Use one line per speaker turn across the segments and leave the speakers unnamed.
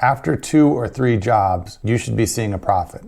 After 2 or 3 jobs, you should be seeing a profit.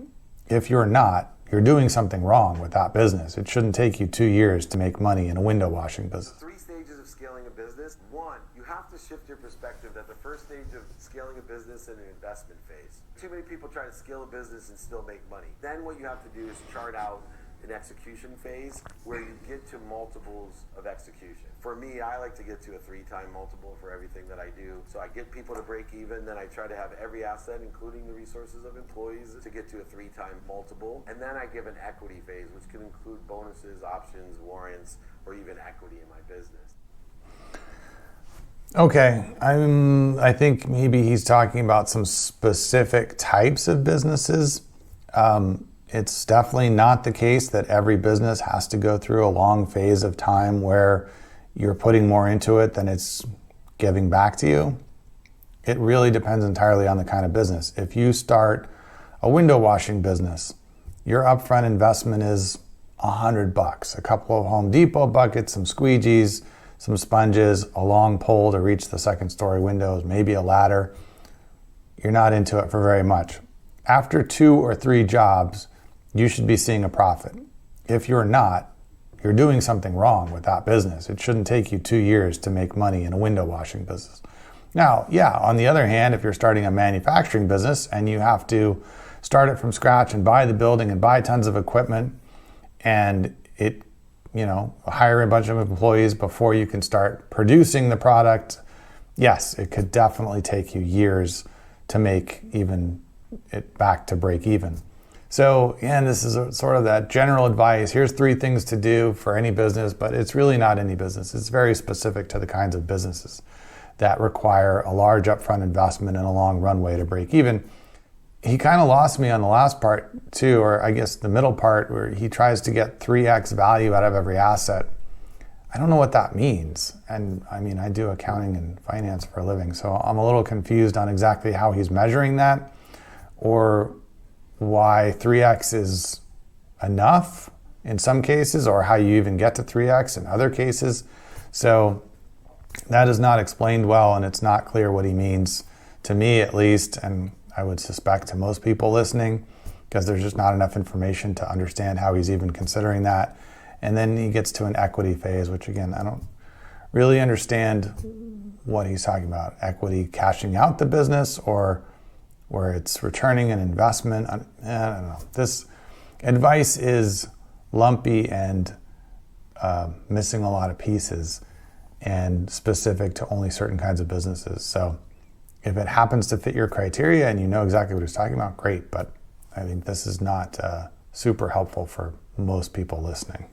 If you're not, you're doing something wrong with that business. It shouldn't take you 2 years to make money in a window washing business.
3 stages of scaling a business. 1, you have to shift your perspective that the first stage of scaling a business is an investment phase. Too many people try to scale a business and still make money. Then what you have to do is chart out an execution phase where you get to multiples of execution. For me, I like to get to a 3-time multiple for everything that I do. So I get people to break even, then I try to have every asset, including the resources of employees, to get to a 3-time multiple. And then I give an equity phase, which can include bonuses, options, warrants, or even equity in my business.
Okay, I think maybe he's talking about some specific types of businesses. It's definitely not the case that every business has to go through a long phase of time where you're putting more into it than it's giving back to you. It really depends entirely on the kind of business. If you start a window washing business, your upfront investment is $100, a couple of Home Depot buckets, some squeegees, some sponges, a long pole to reach the 2nd story windows, maybe a ladder. You're not into it for very much. After 2 or 3 jobs, you should be seeing a profit. If you're not, you're doing something wrong with that business. It shouldn't take you 2 years to make money in a window washing business. Now, yeah, on the other hand, if you're starting a manufacturing business and you have to start it from scratch and buy the building and buy tons of equipment and hire a bunch of employees before you can start producing the product, yes, it could definitely take you years to make even it back to break even. So again, this is sort of that general advice. Here's 3 things to do for any business, but it's really not any business. It's very specific to the kinds of businesses that require a large upfront investment and a long runway to break even. He kind of lost me on the last part too, or I guess the middle part, where he tries to get 3x value out of every asset. I don't know what that means. And I mean, I do accounting and finance for a living, so I'm a little confused on exactly how he's measuring that, or why 3x is enough in some cases, or how you even get to 3x in other cases. So that is not explained well, and it's not clear what he means, to me at least, and I would suspect to most people listening, because there's just not enough information to understand how he's even considering that. And then he gets to an equity phase, which again, I don't really understand what he's talking about. Equity cashing out the business, or where it's returning an investment. I don't know. This advice is lumpy and missing a lot of pieces and specific to only certain kinds of businesses. So if it happens to fit your criteria and you know exactly what he's talking about, great. But I think this is not super helpful for most people listening.